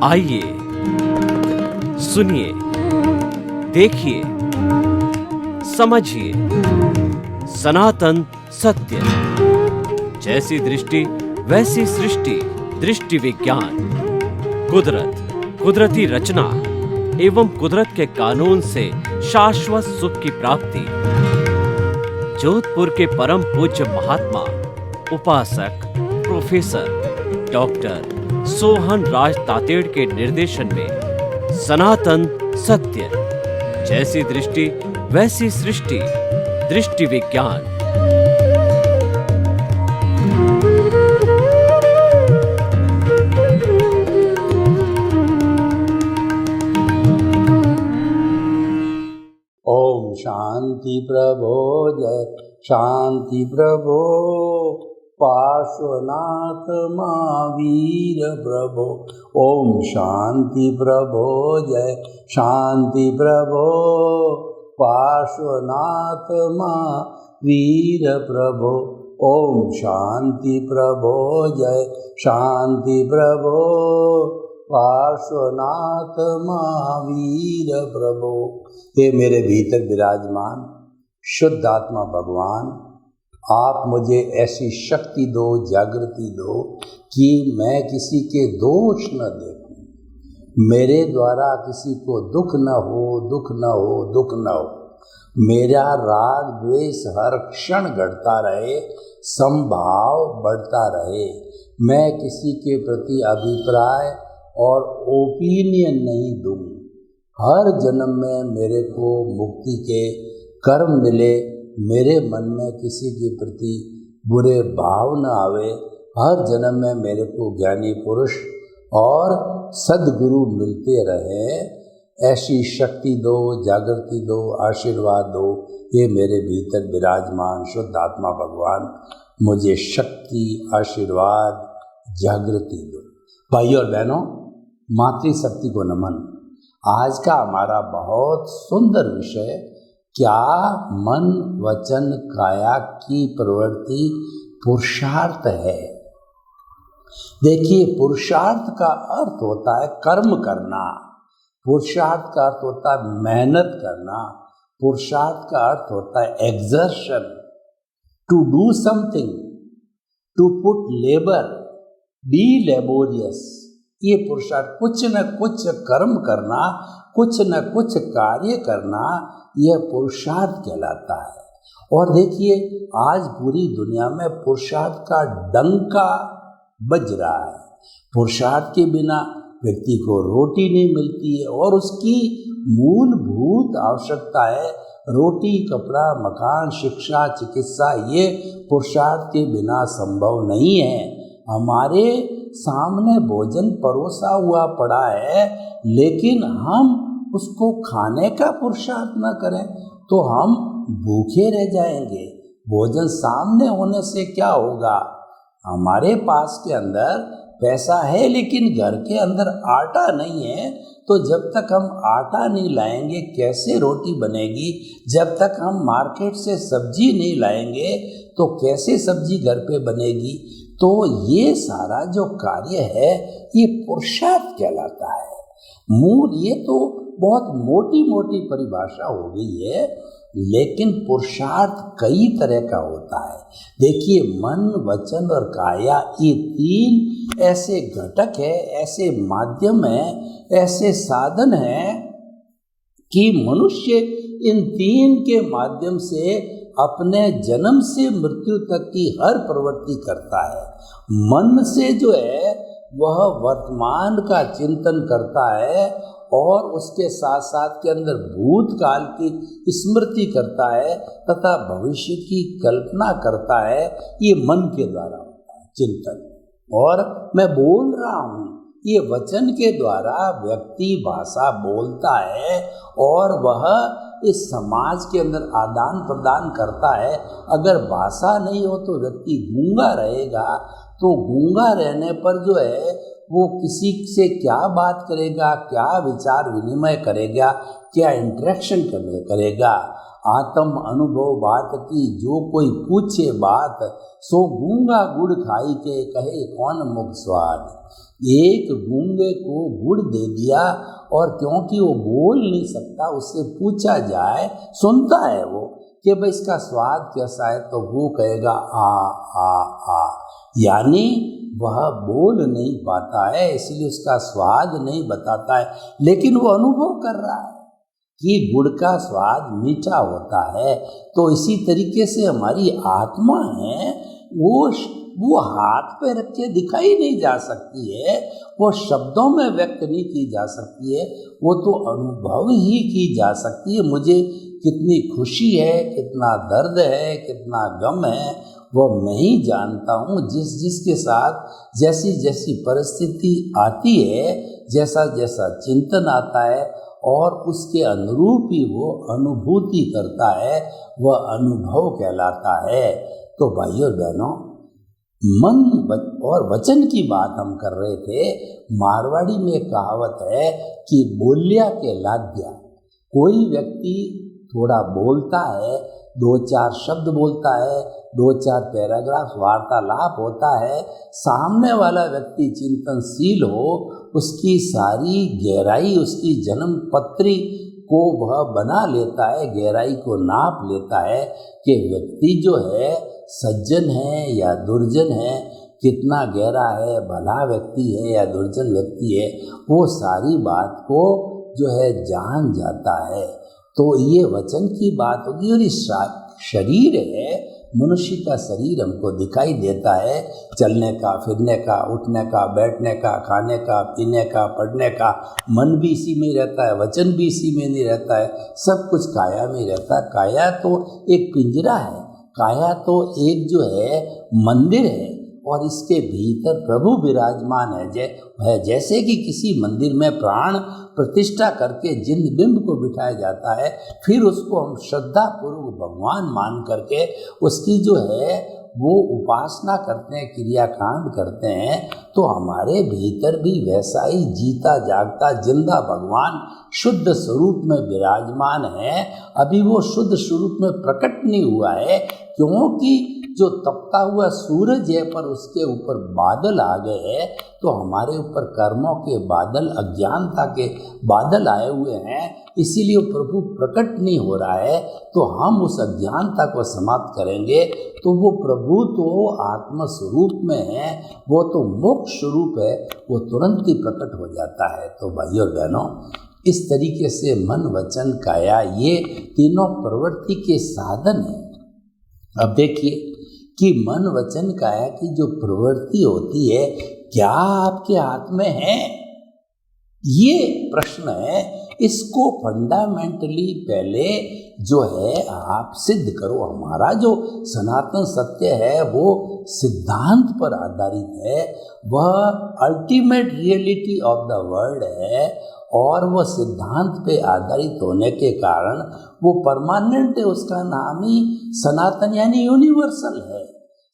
आइए सुनिए, देखिए, समझिए सनातन सत्य। जैसी दृष्टि वैसी सृष्टि, दृष्टि विज्ञान। कुदरत, कुदरती रचना एवं कुदरत के कानून से शाश्वत सुख की प्राप्ति। जोधपुर के परम पूज्य महात्मा उपासक प्रोफेसर डॉक्टर सोहन राज तातेड़ के निर्देशन में सनातन सत्य। जैसी दृष्टि वैसी सृष्टि, दृष्टि विज्ञान। ओम शांति प्रभो, जय शांति प्रभो। पार्श्वनाथ महावीर प्रभो। ओम शांति प्रभो, जय शांति प्रभो। पार्श्वनाथ महावीर प्रभो। ओम शांति प्रभो, जय शांति प्रभो। पार्श्वनाथ महावीर प्रभो। हे मेरे भीतर विराजमान शुद्ध आत्मा भगवान, आप मुझे ऐसी शक्ति दो, जागृति दो कि मैं किसी के दोष न देखूं, मेरे द्वारा किसी को दुख न हो, दुख न हो, दुख न हो। मेरा राग द्वेष हर क्षण घटता रहे, समभाव बढ़ता रहे। मैं किसी के प्रति अभिप्राय और ओपिनियन नहीं दूं। हर जन्म में मेरे को मुक्ति के कर्म मिले, मेरे मन में किसी के प्रति बुरे भाव न आवे। हर जन्म में मेरे को ज्ञानी पुरुष और सद्गुरु मिलते रहे। ऐसी शक्ति दो, जागृति दो, आशीर्वाद दो। ये मेरे भीतर विराजमान शुद्ध आत्मा भगवान मुझे शक्ति, आशीर्वाद, जागृति दो। भाई और बहनों, मातृशक्ति को नमन। आज का हमारा बहुत सुंदर विषय, क्या मन वचन काया की प्रवृत्ति पुरुषार्थ है। देखिए, पुरुषार्थ का अर्थ होता है कर्म करना। पुरुषार्थ का अर्थ होता है मेहनत करना। पुरुषार्थ का अर्थ होता है exertion, to do something, to put labour, be laborious. ये पुरुषार्थ, कुछ न कुछ कर्म करना, कुछ न कुछ कार्य करना, यह पुरुषार्थ कहलाता है। और देखिए, आज पूरी दुनिया में पुरुषार्थ का डंका बज रहा है। पुरुषार्थ के बिना व्यक्ति को रोटी नहीं मिलती है, और उसकी मूलभूत आवश्यकता है रोटी, कपड़ा, मकान, शिक्षा, चिकित्सा। ये पुरुषार्थ के बिना संभव नहीं है। हमारे सामने भोजन परोसा हुआ पड़ा है, लेकिन हम उसको खाने का पुरुषार्थ न करें तो हम भूखे रह जाएंगे। भोजन सामने होने से क्या होगा? हमारे पास के अंदर पैसा है, लेकिन घर के अंदर आटा नहीं है, तो जब तक हम आटा नहीं लाएंगे कैसे रोटी बनेगी? जब तक हम मार्केट से सब्जी नहीं लाएंगे तो कैसे सब्जी घर पे बनेगी? तो ये सारा जो कार्य है, ये पुरुषार्थ कहलाता है। मूल ये तो बहुत मोटी मोटी परिभाषा हो गई है, लेकिन पुरुषार्थ कई तरह का होता है। देखिए, मन, वचन और काया, ये तीन ऐसे घटक है, ऐसे माध्यम है, ऐसे साधन है कि मनुष्य इन तीन के माध्यम से अपने जन्म से मृत्यु तक की हर प्रवृत्ति करता है। मन से जो है वह वर्तमान का चिंतन करता है, और उसके साथ साथ के अंदर भूतकाल की स्मृति करता है तथा भविष्य की कल्पना करता है। ये मन के द्वारा होता है चिंतन। और मैं बोल रहा हूँ, ये वचन के द्वारा व्यक्ति भाषा बोलता है, और वह इस समाज के अंदर आदान प्रदान करता है। अगर भाषा नहीं हो तो व्यक्ति गूंगा रहेगा, तो गूंगा रहने पर जो है वो किसी से क्या बात करेगा, क्या विचार विनिमय करेगा, क्या इंटरेक्शन करेगा। आत्म अनुभव बात की जो कोई पूछे बात, सो गूंगा गुड़ खाई के कहे कौन मुख स्वाद। एक गूंगे को गुड़ दे दिया और क्योंकि वो बोल नहीं सकता, उससे पूछा जाए, सुनता है वो कि भाई इसका स्वाद कैसा है, तो वो कहेगा आ आ आ, यानी वह बोल नहीं पाता है, इसलिए उसका स्वाद नहीं बताता है, लेकिन वो अनुभव कर रहा है कि गुड़ का स्वाद मीठा होता है। तो इसी तरीके से हमारी आत्मा है, वो हाथ पे रख के दिखाई नहीं जा सकती है, वो शब्दों में व्यक्त नहीं की जा सकती है, वो तो अनुभव ही की जा सकती है। मुझे कितनी खुशी है, कितना दर्द है, कितना गम है, वो मैं ही जानता हूँ। जिसके साथ जैसी जैसी परिस्थिति आती है, जैसा जैसा चिंतन आता है और उसके अनुरूप ही वो अनुभूति करता है, वह अनुभव कहलाता है। तो भाइयों बहनों, मन और वचन की बात हम कर रहे थे। मारवाड़ी में एक कहावत है कि बोलिया के लाद्या। कोई व्यक्ति थोड़ा बोलता है, दो चार शब्द बोलता है, दो चार पैराग्राफ वार्तालाप होता है, सामने वाला व्यक्ति चिंतनशील हो, उसकी सारी गहराई, उसकी जन्म पत्री को वह बना लेता है, गहराई को नाप लेता है कि व्यक्ति जो है सज्जन है या दुर्जन है, कितना गहरा है, भला व्यक्ति है या दुर्जन व्यक्ति है, वो सारी बात को जो है जान जाता है। तो ये वचन की बात होगी। और इस शरीर है, मनुष्य का शरीर हमको दिखाई देता है, चलने का, फिरने का, उठने का, बैठने का, खाने का, पीने का, पढ़ने का। मन भी इसी में रहता है, वचन भी इसी में नहीं रहता है, सब कुछ काया में रहता है। काया तो एक पिंजरा है, काया तो एक जो है मंदिर है और इसके भीतर प्रभु विराजमान है। जैसे कि किसी मंदिर में प्राण प्रतिष्ठा करके जिन बिंब को बिठाया जाता है, फिर उसको हम श्रद्धा पूर्वक भगवान मान करके उसकी जो है वो उपासना करते हैं, क्रियाकांड करते हैं, तो हमारे भीतर भी वैसा ही जीता जागता जिंदा भगवान शुद्ध स्वरूप में विराजमान है। अभी वो शुद्ध स्वरूप में प्रकट नहीं हुआ है, क्योंकि जो तपता हुआ सूरज है पर उसके ऊपर बादल आ गए हैं, तो हमारे ऊपर कर्मों के बादल, अज्ञानता के बादल आए हुए हैं, इसीलिए प्रभु प्रकट नहीं हो रहा है। तो हम उस अज्ञानता को समाप्त करेंगे तो वो प्रभु तो आत्म स्वरूप में है, वो तो मोक्ष स्वरूप है, वो तुरंत ही प्रकट हो जाता है। तो भाइयों और बहनों, इस तरीके से मन, वचन, काया, ये तीनों प्रवृत्ति के साधन हैं। अब देखिए कि मन, वचन, काया की जो प्रवृत्ति होती है, क्या आपके हाथ में है? ये प्रश्न है। इसको फंडामेंटली पहले जो है आप सिद्ध करो। हमारा जो सनातन सत्य है वो सिद्धांत पर आधारित है, वह ultimate reality of the world है, और वह सिद्धांत पे आधारित होने के कारण वो परमानेंट है। उसका नाम ही सनातन यानी यूनिवर्सल है।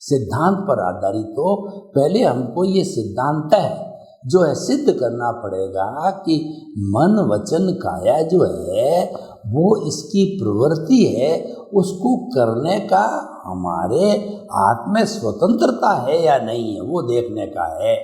सिद्धांत पर आधारित हो, पहले हमको ये सिद्धांत है जो है सिद्ध करना पड़ेगा कि मन, वचन, काया जो है वो इसकी प्रवृत्ति है, उसको करने का हमारे आत्म स्वतंत्रता है या नहीं है, वो देखने का है।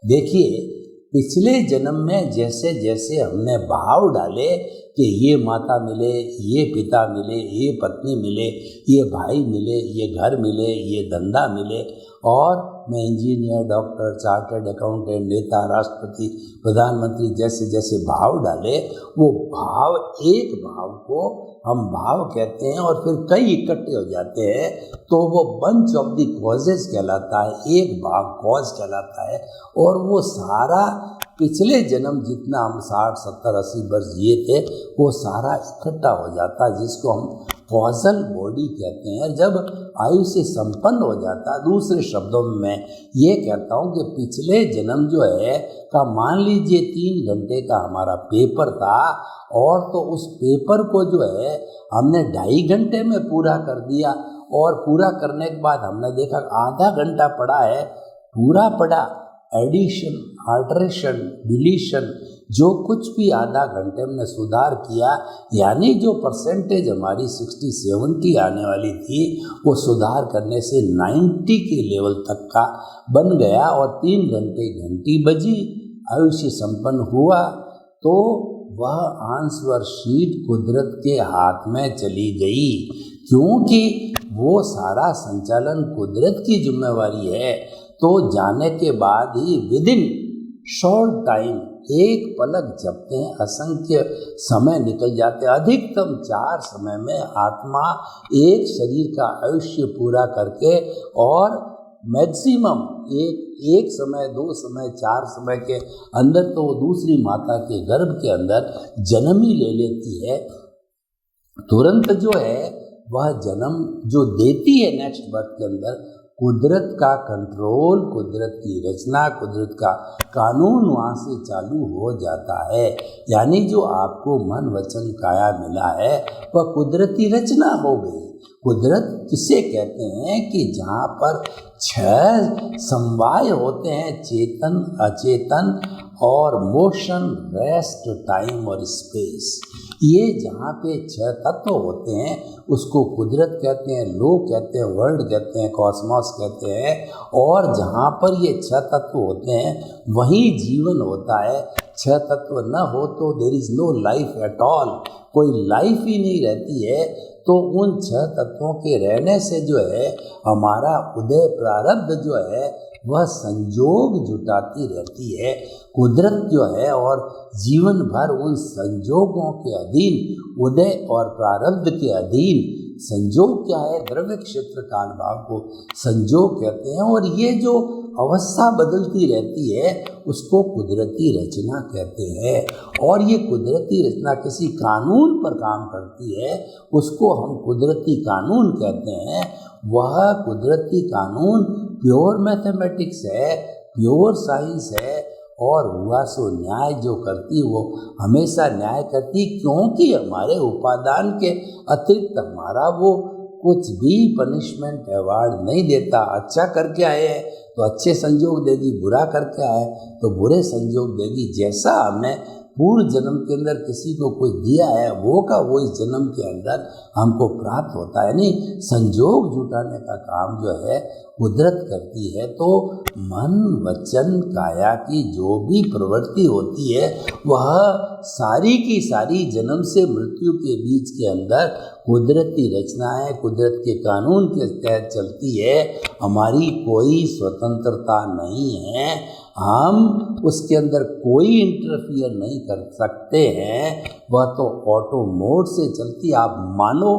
देखिए, पिछले जन्म में जैसे जैसे हमने भाव डाले कि ये माता मिले, ये पिता मिले, ये पत्नी मिले, ये भाई मिले, ये घर मिले, ये धंधा मिले, और मैं इंजीनियर, डॉक्टर, चार्टर्ड अकाउंटेंट, नेता, राष्ट्रपति, प्रधानमंत्री, जैसे जैसे भाव डाले, वो भाव, एक भाव को हम भाव कहते हैं और फिर कई इकट्ठे हो जाते हैं, तो वो बंच ऑफ द कॉजेज कहलाता है, एक भाव कॉज कहलाता है। और वो सारा पिछले जन्म जितना हम 60, 70, 80 वर्ष जिए थे, वो सारा इकट्ठा हो जाता है, जिसको हम कॉजल बॉडी कहते हैं। जब आयु से संपन्न हो जाता है, दूसरे शब्दों में मैं ये कहता हूँ कि पिछले जन्म जो है का मान लीजिए 3 घंटे का हमारा पेपर था, और तो उस पेपर को जो है हमने 2.5 घंटे में पूरा कर दिया, और पूरा करने के बाद हमने देखा आधा घंटा पड़ा है, पूरा पड़ा, एडिशन, अल्टरेशन, डिलीशन, जो कुछ भी आधा घंटे में सुधार किया, यानी जो परसेंटेज हमारी 60-70 आने वाली थी वो सुधार करने से 90 के लेवल तक का बन गया और 3 घंटे घंटी बजी, आयुष्य संपन्न हुआ। तो वह आंसर शीट कुदरत के हाथ में चली गई, क्योंकि वो सारा संचालन कुदरत की जिम्मेवारी है। तो जाने के बाद ही विदिन शॉर्ट टाइम, एक पलक झपकते हैं, असंख्य समय निकल जाते हैं। अधिकतम 4 समय में आत्मा एक शरीर का आयुष्य पूरा करके और मैक्सिमम एक समय, 2 समय, 4 समय के अंदर तो वो दूसरी माता के गर्भ के अंदर जन्म ही ले लेती है। तुरंत जो है वह जन्म जो देती है नेक्स्ट बर्थ के अंदर, कुदरत का कंट्रोल, कुदरत की रचना, कुदरत का कानून वहाँ से चालू हो जाता है। यानी जो आपको मन वचन काया मिला है वह कुदरती रचना हो गई। कुदरत किसे कहते हैं कि जहाँ पर 6 समवाय होते हैं, चेतन, अचेतन और मोशन, रेस्ट, टाइम और स्पेस। ये जहाँ पे 6 तत्व होते हैं उसको कुदरत कहते हैं, लोक कहते हैं, वर्ल्ड कहते हैं, कॉस्मॉस कहते हैं। और जहाँ पर ये 6 तत्व होते हैं वहीं जीवन होता है। 6 तत्व न हो तो there is no life at all, कोई लाइफ ही नहीं रहती है। तो उन 6 तत्वों के रहने से जो है हमारा उदय प्रारब्ध जो है वह संजोग जुटाती रहती है। कुदरत जो है और जीवन भर उन संजोगों के अधीन, उदय और प्रारब्ध के अधीन। संजोग क्या है? द्रव्य क्षेत्र काल भाव को संजोग कहते हैं। और ये जो अवस्था बदलती रहती है उसको कुदरती रचना कहते हैं। और ये कुदरती रचना किसी कानून पर काम करती है, उसको हम कुदरती कानून कहते हैं। वह कुदरती कानून प्योर मैथमेटिक्स है, प्योर साइंस है। और हुआ सो न्याय जो करती वो हमेशा न्याय करती, क्योंकि हमारे उपादान के अतिरिक्त हमारा वो कुछ भी पनिशमेंट अवार्ड नहीं देता। अच्छा करके आए हैं तो अच्छे संजोग देगी, बुरा करके आए तो बुरे संजोग देगी। जैसा हमने पूर्व जन्म के अंदर किसी को कुछ दिया है वो का वो इस जन्म के अंदर हमको प्राप्त होता है। नहीं, संजोग जुटाने का काम जो है कुदरत करती है। तो मन वचन काया की जो भी प्रवृत्ति होती है वह सारी की सारी जन्म से मृत्यु के बीच के अंदर कुदरती रचनाएं, कुदरत के कानून के तहत चलती है। हमारी कोई स्वतंत्रता नहीं है, हम उसके अंदर कोई इंटरफियर नहीं कर सकते हैं। वह तो ऑटो मोड से चलती, आप मानो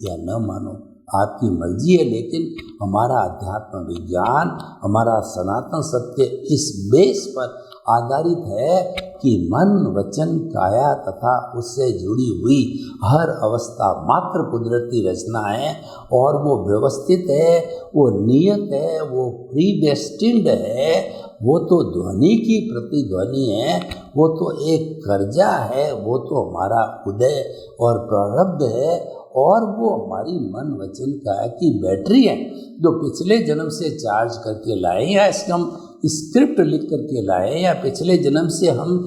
या न मानो आपकी मर्जी है। लेकिन हमारा अध्यात्म विज्ञान, हमारा सनातन सत्य इस बेस पर आधारित है कि मन वचन काया तथा उससे जुड़ी हुई हर अवस्था मात्र कुदरती रचना है। और वो व्यवस्थित है, वो नियत है, वो प्रीडेस्टिन्ड है। वो तो ध्वनि की प्रतिध्वनि है, वो तो एक कर्जा है, वो तो हमारा उदय और प्रारब्ध है। और वो हमारी मन वचन काया की बैटरी है जो पिछले जन्म से चार्ज करके लाए, या इसका हम स्क्रिप्ट लिख करके लाए, या पिछले जन्म से हम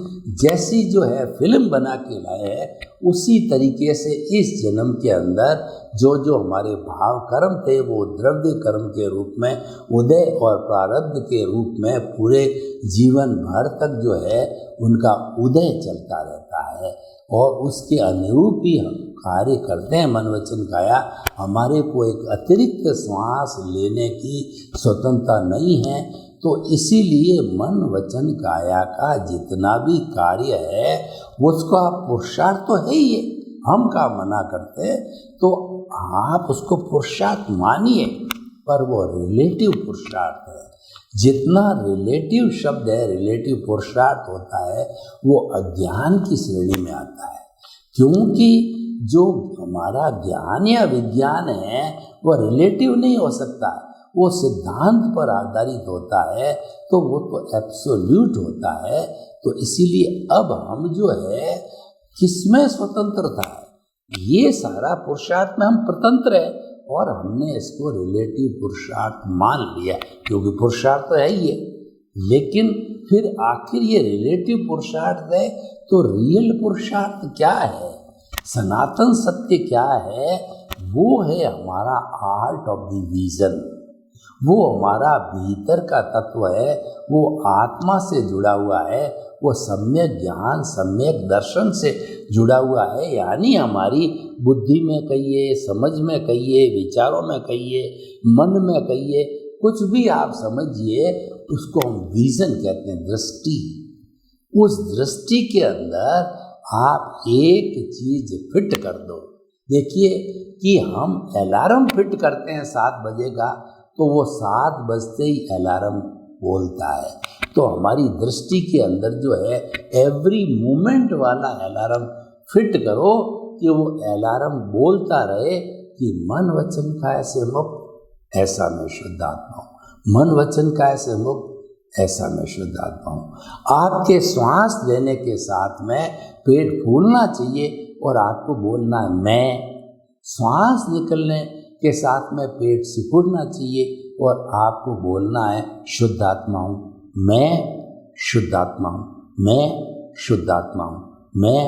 जैसी जो है फिल्म बना के लाए हैं, उसी तरीके से इस जन्म के अंदर जो जो हमारे भाव कर्म थे वो द्रव्य कर्म के रूप में, उदय और प्रारब्ध के रूप में पूरे जीवन भर तक जो है उनका उदय चलता रहता है। और उसके अनुरूप ही हम कार्य करते हैं मन वचन काया। हमारे को एक अतिरिक्त श्वास लेने की स्वतंत्रता नहीं है। तो इसीलिए मन वचन काया का जितना भी कार्य है उसका पुरुषार्थ तो है ही है। हम का मना करते तो आप उसको पुरुषार्थ मानिए, पर वो रिलेटिव पुरुषार्थ है। जितना रिलेटिव शब्द है, रिलेटिव पुरुषार्थ होता है, वो अज्ञान की श्रेणी में आता है। क्योंकि जो हमारा ज्ञान या विज्ञान है वो रिलेटिव नहीं हो सकता, वो सिद्धांत पर आधारित होता है, तो वो तो एब्सोल्यूट होता है। तो इसीलिए अब हम जो है किसमें स्वतंत्रता है, ये सारा पुरुषार्थ में हम स्वतंत्र है। और हमने इसको रिलेटिव पुरुषार्थ मान लिया, क्योंकि पुरुषार्थ तो है ही है। लेकिन फिर आखिर ये रिलेटिव पुरुषार्थ है, तो रियल पुरुषार्थ क्या है, सनातन सत्य क्या है? वो है हमारा आर्ट ऑफ द विजन। वो हमारा भीतर का तत्व है, वो आत्मा से जुड़ा हुआ है, वो सम्यक ज्ञान सम्यक दर्शन से जुड़ा हुआ है। यानी हमारी बुद्धि में कहिए, समझ में कहिए, विचारों में कहिए, मन में कहिए, कुछ भी आप समझिए, उसको हम विजन कहते हैं, दृष्टि। उस दृष्टि के अंदर आप एक चीज फिट कर दो। देखिए कि हम अलार्म फिट करते हैं 7 बजे का, तो वो 7 बजते ही अलार्म बोलता है। तो हमारी दृष्टि के अंदर जो है एवरी मोमेंट वाला अलार्म फिट करो कि वो अलार्म बोलता रहे कि मन वचन काया से मुक्त, ऐसा मैं शुद्ध आत्मा हूँ। मन वचन काया से मुक्त, ऐसा मैं शुद्ध आत्मा हूँ। आपके श्वास लेने के साथ में पेट फूलना चाहिए और आपको बोलना है मैं। श्वास निकलने के साथ में पेट सिकुड़ना चाहिए और आपको बोलना है शुद्ध आत्मा हूँ, मैं शुद्ध आत्मा हूँ, मैं शुद्ध आत्मा हूँ, मैं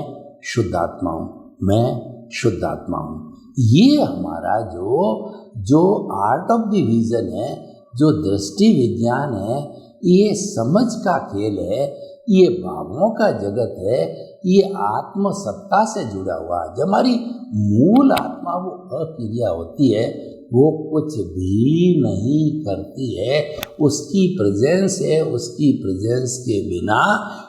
शुद्ध आत्मा हूँ, मैं शुद्ध आत्मा हूँ। ये हमारा जो आर्ट ऑफ द विजन है, जो दृष्टि विज्ञान है, ये समझ का खेल है, ये भावों का जगत है, ये आत्म सत्ता से जुड़ा हुआ है। जब हमारी मूल आत्मा वो अक्रिया होती है, वो कुछ भी नहीं करती है, उसकी प्रेजेंस है, उसकी प्रेजेंस के बिना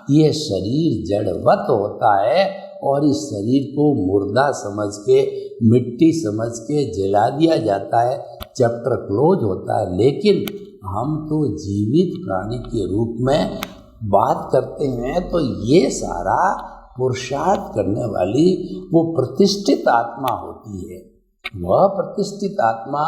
ये शरीर जड़वत होता है और इस शरीर को मुर्दा समझ के, मिट्टी समझ के जला दिया जाता है, चैप्टर क्लोज होता है। लेकिन हम तो जीवित प्राणी के रूप में बात करते हैं, तो ये सारा पुरुषार्थ करने वाली वो प्रतिष्ठित आत्मा होती है। वह प्रतिष्ठित आत्मा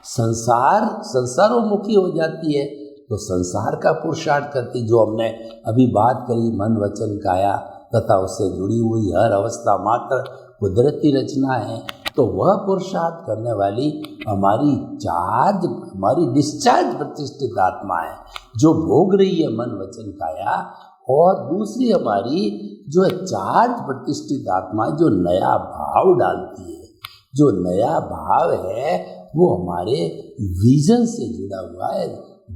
संसारोन्मुखी हो जाती है, तो संसार का पुरुषार्थ करती, जो हमने अभी बात करी, मन वचन काया तथा उससे जुड़ी हुई हर अवस्था मात्र कुदरती रचना है। तो वह पुरुषार्थ करने वाली हमारी डिस्चार्ज प्रतिष्ठित आत्मा है, जो भोग रही है मन वचन काया। और दूसरी हमारी जो चार्ज प्रतिष्ठित आत्मा, जो नया भाव डालती है, जो नया भाव है, वो हमारे विजन से जुड़ा हुआ है,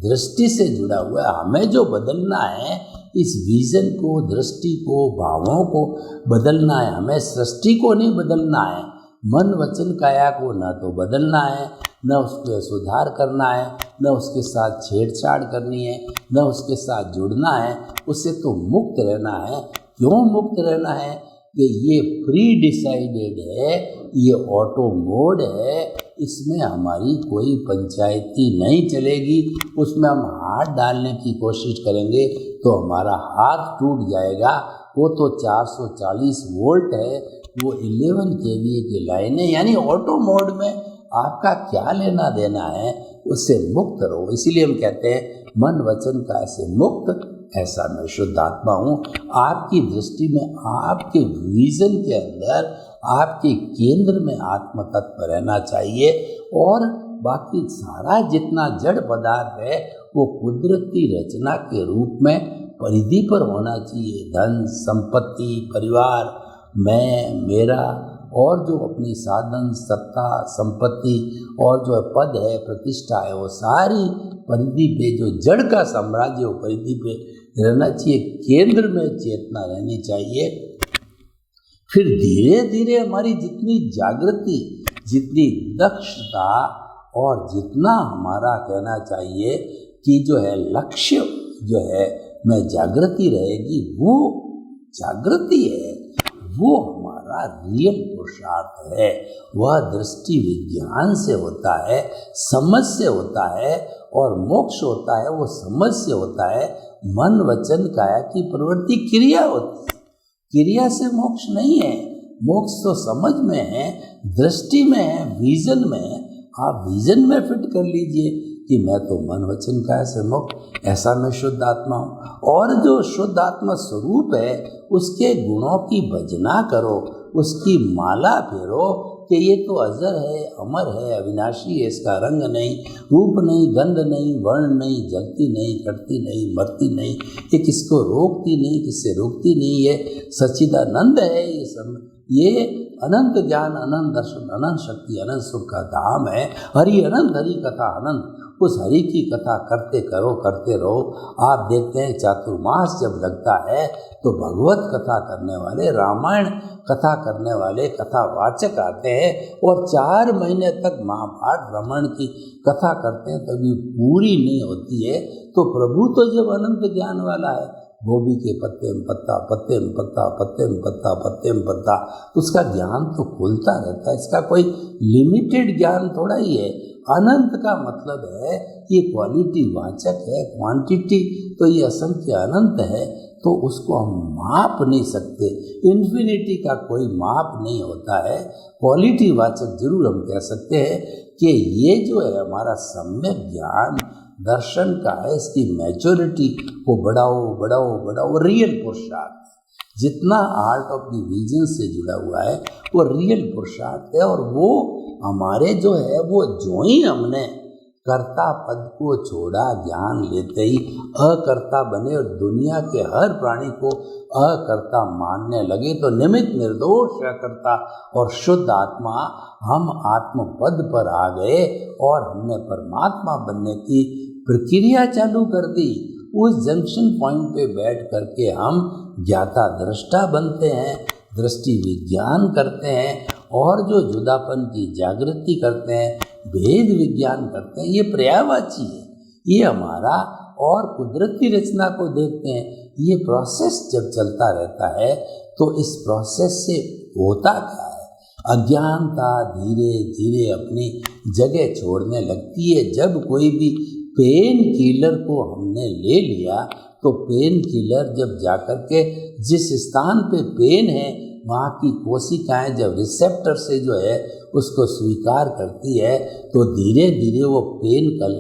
दृष्टि से जुड़ा हुआ है। हमें जो बदलना है, इस विजन को, दृष्टि को, भावों को बदलना है। हमें सृष्टि को नहीं बदलना है, मन वचन काया को न तो बदलना है, न उसके सुधार करना है, न उसके साथ छेड़छाड़ करनी है, न उसके साथ जुड़ना है। उससे तो मुक्त रहना है। क्यों मुक्त रहना है? कि ये प्री डिसाइडेड है, ये ऑटो मोड है, इसमें हमारी कोई पंचायती नहीं चलेगी। उसमें हम हाथ डालने की कोशिश करेंगे तो हमारा हाथ टूट जाएगा। वो तो 440 वोल्ट है, वो 11 kVA की लाइन है। यानी ऑटो मोड में आपका क्या लेना देना है, उससे मुक्त रहो। इसीलिए हम कहते हैं मन वचन काया से मुक्त, ऐसा मैं शुद्ध आत्मा हूँ। आपकी दृष्टि में, आपके विजन के अंदर, आपके केंद्र में आत्म तत्व रहना चाहिए। और बाकी सारा जितना जड़ पदार्थ है वो कुदरती रचना के रूप में परिधि पर होना चाहिए। धन संपत्ति, परिवार, मैं, मेरा, और जो अपनी साधन, सत्ता, संपत्ति और जो पद है, प्रतिष्ठा है, वो सारी परिधि पे, जो जड़ का साम्राज्य वो परिधि पे रहना चाहिए। केंद्र में चेतना रहनी चाहिए। फिर धीरे धीरे हमारी जितनी जागृति, जितनी दक्षता और जितना हमारा कहना चाहिए कि जो है लक्ष्य जो है में जागृति रहेगी, वो जागृति है, वो हमारा रियल पुरुषार्थ है। वह दृष्टि विज्ञान से होता है, समझ से होता है, और मोक्ष होता है वो समझ से होता है। मन वचन काया की प्रवृत्ति क्रिया होती है, क्रिया से मोक्ष नहीं है। मोक्ष तो समझ में है, दृष्टि में है, विजन में है। आप विजन में फिट कर लीजिए कि मैं तो मन वचन काया से मुक्त, ऐसा मैं शुद्ध आत्मा हूँ। और जो शुद्ध आत्मा स्वरूप है, उसके गुणों की भजना करो, उसकी माला फेरो, कि ये तो अजर है, अमर है, अविनाशी है, इसका रंग नहीं, रूप नहीं, गंध नहीं, वर्ण नहीं, जलती नहीं, कटती नहीं, मरती नहीं, ये किसको रोकती नहीं, किससे रोकती नहीं, ये सच्चिदानंद है, ये अनंत ज्ञान, अनंत दर्शन, अनंत शक्ति, अनंत सुख का धाम है। हरि अनंत, हरि कथा अनंत। उस हरि की कथा करते रहो। आप देखते हैं चातुर्मास जब लगता है तो भगवत कथा करने वाले, रामायण कथा करने वाले कथावाचक आते हैं और 4 महीने तक महाभारत रामायण की कथा करते हैं, तभी पूरी नहीं होती है। तो प्रभु तो जब अनंत ज्ञान वाला है, गोभी के पत्ते में पत्ता, पत्ते में पत्ता, पत्ते में पत्ता, पत्ते में पत्ता, उसका ज्ञान तो खुलता रहता है। इसका कोई लिमिटेड ज्ञान थोड़ा ही है। अनंत का मतलब है ये क्वालिटी वाचक है, क्वांटिटी तो ये असंख्य अनंत है, तो उसको हम माप नहीं सकते। इन्फिनिटी का कोई माप नहीं होता है। क्वालिटी वाचक जरूर हम कह सकते हैं कि ये जो है हमारा सम्यक ज्ञान दर्शन का है, इसकी मैच्योरिटी को बढ़ाओ। रियल पुरुषार्थ जितना आर्ट ऑफ द विजन से जुड़ा हुआ है वो रियल पुरुषार्थ है। और वो हमारे जो है वो जो ही हमने कर्ता पद को छोड़ा, ज्ञान लेते ही अकर्ता बने और दुनिया के हर प्राणी को अकर्ता मानने लगे, तो निमित्त निर्दोष अकर्ता और शुद्ध आत्मा हम आत्मपद पर आ गए और हमने परमात्मा बनने की प्रक्रिया चालू कर दी। उस जंक्शन पॉइंट पे बैठ करके हम ज्ञाता दृष्टा बनते हैं, दृष्टि विज्ञान करते हैं और जो जुदापन की जागृति करते हैं, भेद विज्ञान करते हैं। ये पर्यायवाची है, ये हमारा और कुदरती रचना को देखते हैं। ये प्रोसेस जब चलता रहता है तो इस प्रोसेस से होता क्या है, अज्ञानता धीरे धीरे अपनी जगह छोड़ने लगती है। जब कोई भी पेन किलर को हमने ले लिया तो पेन किलर जब जाकर के जिस स्थान पे पेन है वहाँ की कोशिकाएं जब रिसेप्टर से जो है उसको स्वीकार करती है तो धीरे धीरे वो पेन कल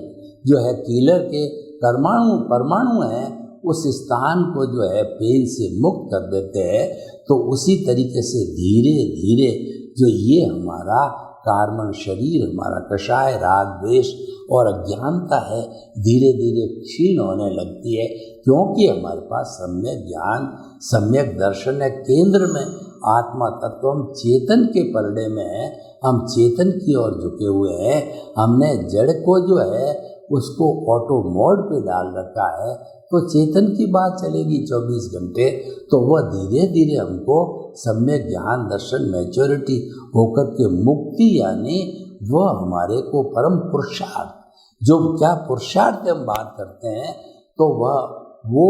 जो है किलर के परमाणु हैं उस स्थान को जो है पेन से मुक्त कर देते हैं। तो उसी तरीके से धीरे धीरे जो ये हमारा कार्बन शरीर, हमारा कषाय, राग, द्वेष और अज्ञानता है, धीरे धीरे क्षीण होने लगती है, क्योंकि हमारे पास सम्यक ज्ञान, सम्यक दर्शन है। केंद्र में आत्मा तत्व, हम चेतन के परडे में हैं, हम चेतन की ओर झुके हुए हैं। हमने जड़ को जो है उसको ऑटो मोड पे डाल रखा है, तो चेतन की बात चलेगी 24 घंटे, तो वह धीरे धीरे हमको सम्यक ज्ञान, दर्शन, मैच्योरिटी होकर के मुक्ति, यानी वह हमारे को परम पुरुषार्थ, जो क्या पुरुषार्थ हम बात करते हैं तो वो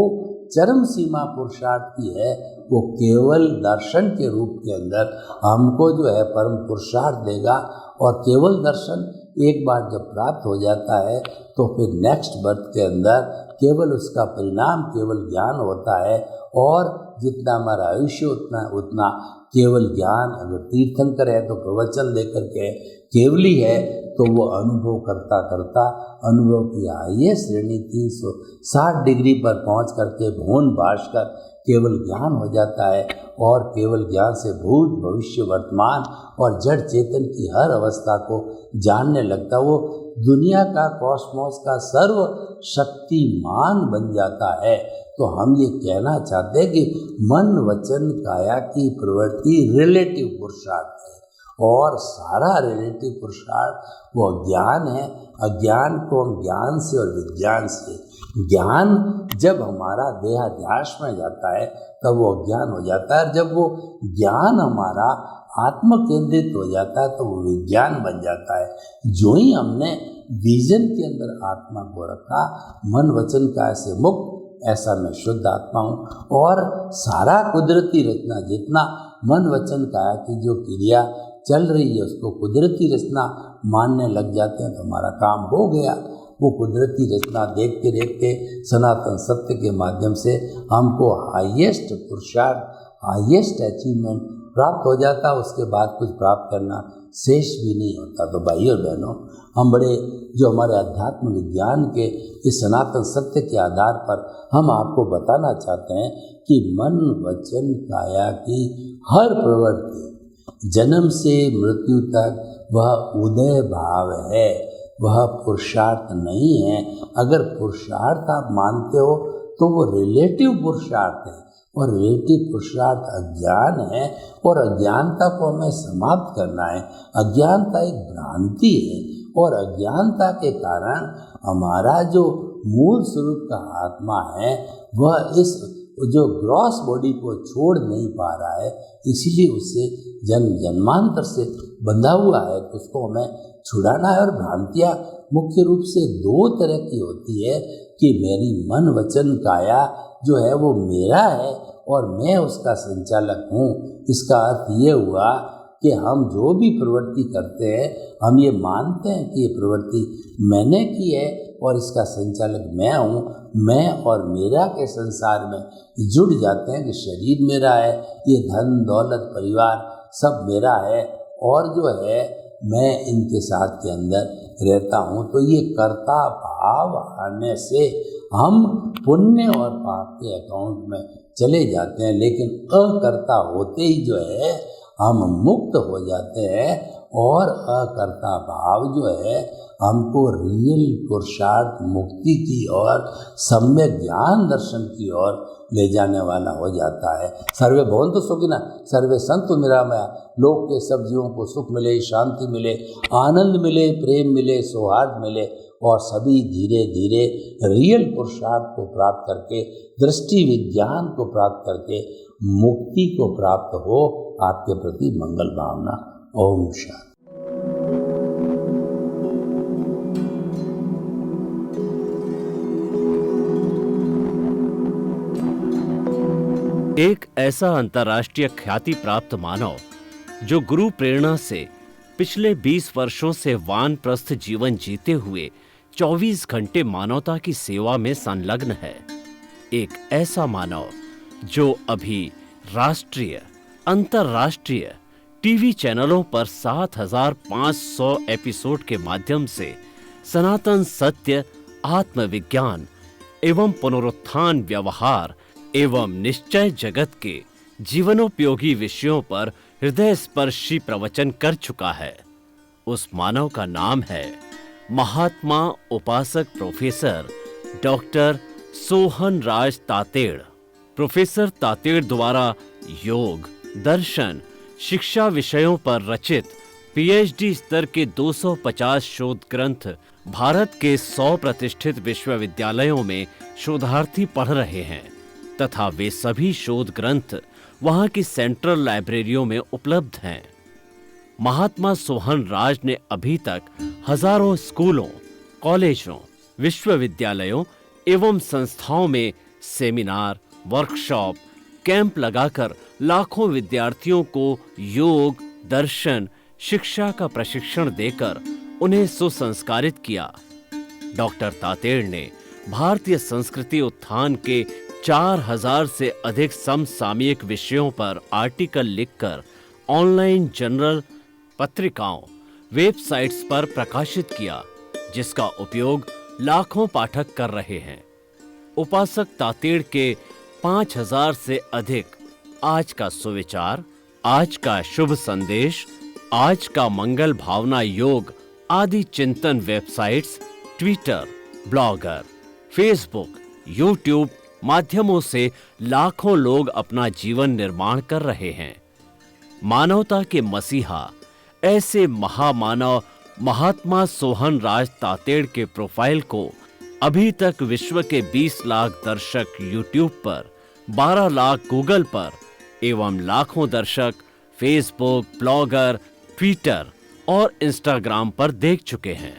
चरम सीमा पुरुषार्थ की है। वो केवल दर्शन के रूप के अंदर हमको जो है परम पुरुषार्थ देगा। और केवल दर्शन एक बार जब प्राप्त हो जाता है तो फिर नेक्स्ट बर्थ के अंदर केवल उसका परिणाम केवल ज्ञान होता है। और जितना हमारा आयुष्य उतना केवल ज्ञान, अगर तीर्थंकर है तो प्रवचन लेकर के केवली है तो वो अनुभव करता करता अनुभव की आइए श्रेणी 360 डिग्री पर पहुंच करके भुवन भास्कर केवल ज्ञान हो जाता है। और केवल ज्ञान से भूत, भविष्य, वर्तमान और जड़ चेतन की हर अवस्था को जानने लगता, वो दुनिया का, कॉस्मोस का सर्व शक्तिमान बन जाता है। तो हम ये कहना चाहते हैं कि मन, वचन, काया की प्रवृत्ति रिलेटिव पुरुषार्थ है और सारा रिलेटिव पुरुषार्थ वो ज्ञान है। अज्ञान को हम ज्ञान से और विज्ञान से, ज्ञान जब हमारा देहाध्यास में जाता है तब वो अज्ञान हो जाता है, और जब वो ज्ञान हमारा आत्म केंद्रित हो जाता है तो वो विज्ञान बन जाता है। जो ही हमने विजन के अंदर आत्मा को रखा, मन वचन काया से मुक्त, ऐसा मैं शुद्ध आत्मा हूँ। और सारा कुदरती रचना, जितना मन वचन काया की जो क्रिया चल रही है उसको कुदरती रचना मानने लग जाते हैं तो हमारा काम हो गया। वो कुदरती रचना देखते देखते सनातन सत्य के माध्यम से हमको हाईएस्ट पुरुषार्थ, हाईएस्ट अचीवमेंट प्राप्त हो जाता। उसके बाद कुछ प्राप्त करना शेष भी नहीं होता। तो भाई और बहनों, हम बड़े जो हमारे अध्यात्म विज्ञान के इस सनातन सत्य के आधार पर हम आपको बताना चाहते हैं कि मन वचन काया की हर प्रवृत्ति, जन्म से मृत्यु तक वह उदय भाव है, वह पुरुषार्थ नहीं है। अगर पुरुषार्थ आप मानते हो तो वो रिलेटिव पुरुषार्थ है, और रिलेटिव पुरुषार्थ अज्ञान है, और अज्ञानता को हमें समाप्त करना है। अज्ञानता एक भ्रांति है, और अज्ञानता के कारण हमारा जो मूल स्वरूप का आत्मा है वह इस जो ग्रॉस बॉडी को छोड़ नहीं पा रहा है, इसीलिए उससे जन्म जन्मांतर से बंधा हुआ है। तो उसको हमें छुड़ाना है। और भ्रांतियाँ मुख्य रूप से दो तरह की होती है कि मेरी मन वचन काया जो है वो मेरा है और मैं उसका संचालक हूँ। इसका अर्थ ये हुआ कि हम जो भी प्रवृत्ति करते हैं हम ये मानते हैं कि ये प्रवृत्ति मैंने की है और इसका संचालक मैं हूँ। मैं और मेरा के संसार में जुड़ जाते हैं कि शरीर मेरा है, ये धन दौलत परिवार सब मेरा है, और जो है मैं इनके साथ के अंदर रहता हूँ। तो ये कर्ता भाव आने से हम पुण्य और पाप के अकाउंट में चले जाते हैं, लेकिन अकर्ता होते ही जो है हम मुक्त हो जाते हैं। और अकर्ता भाव जो है हमको रियल पुरुषार्थ मुक्ति की और सम्यक ज्ञान दर्शन की ओर ले जाने वाला हो जाता है। सर्वे भवन्तु सुखिनः, सर्वे सन्तु निरामया। लोक के सब जीवों को सुख मिले, शांति मिले, आनंद मिले, प्रेम मिले, सौहार्द मिले, और सभी धीरे धीरे रियल पुरुषार्थ को प्राप्त करके, दृष्टि विज्ञान को प्राप्त करके मुक्ति को प्राप्त हो। आपके प्रति मंगल भावना। ओम शांति। एक ऐसा अंतर्राष्ट्रीय ख्याति प्राप्त मानव जो गुरु प्रेरणा से पिछले 20 वर्षों से वानप्रस्थ जीवन जीते हुए 24 घंटे मानवता की सेवा में संलग्न है। एक ऐसा मानव जो अभी राष्ट्रीय अंतर्राष्ट्रीय टीवी चैनलों पर 7,500 एपिसोड के माध्यम से सनातन सत्य, आत्मविज्ञान एवं पुनरुत्थान व्यवहार एवं निश्चय जगत के जीवनोपयोगी विषयों पर हृदय स्पर्शी प्रवचन कर चुका है। उस मानव का नाम है महात्मा उपासक प्रोफेसर डॉक्टर सोहन राज तातेड़। प्रोफेसर तातेड़ द्वारा योग, दर्शन, शिक्षा विषयों पर रचित पीएचडी स्तर के 250 शोध ग्रंथ भारत के 100 प्रतिष्ठित विश्वविद्यालयों में शोधार्थी पढ़ रहे हैं, तथा वे सभी शोध ग्रंथ वहां की सेंट्रल लाइब्रेरियों में उपलब्ध हैं। महात्मा सोहन राज ने अभी तक हजारों स्कूलों, कॉलेजों, विश्वविद्यालयों एवं संस्थाओं में सेमिनार, वर्कशॉप, कैंप लगाकर लाखों विद्यार्थियों को योग, दर्शन, शिक्षा का प्रशिक्षण देकर उन्हें सुसंस्कारित किया। डॉक्टर तातेड़ ने भारतीय संस्कृति उत्थान के 4000 से अधिक समसामयिक विषयों पर आर्टिकल लिखकर ऑनलाइन जर्नल, पत्रिकाओं, वेबसाइट्स पर प्रकाशित किया, जिसका उपयोग लाखों पाठक कर रहे हैं। उपासक तातेड़ के 5000 से अधिक आज का सुविचार, आज का शुभ संदेश, आज का मंगल भावना योग आदि चिंतन websites, Twitter, blogger, Facebook, YouTube माध्यमों से लाखों लोग अपना जीवन निर्माण कर रहे हैं। मानवता के मसीहा ऐसे महामानव महात्मा सोहन राज तातेड़ के प्रोफाइल को अभी तक विश्व के 20 लाख दर्शक यूट्यूब पर, 12 लाख गूगल पर एवं लाखों दर्शक फेसबुक, ब्लॉगर, ट्विटर और इंस्टाग्राम पर देख चुके हैं।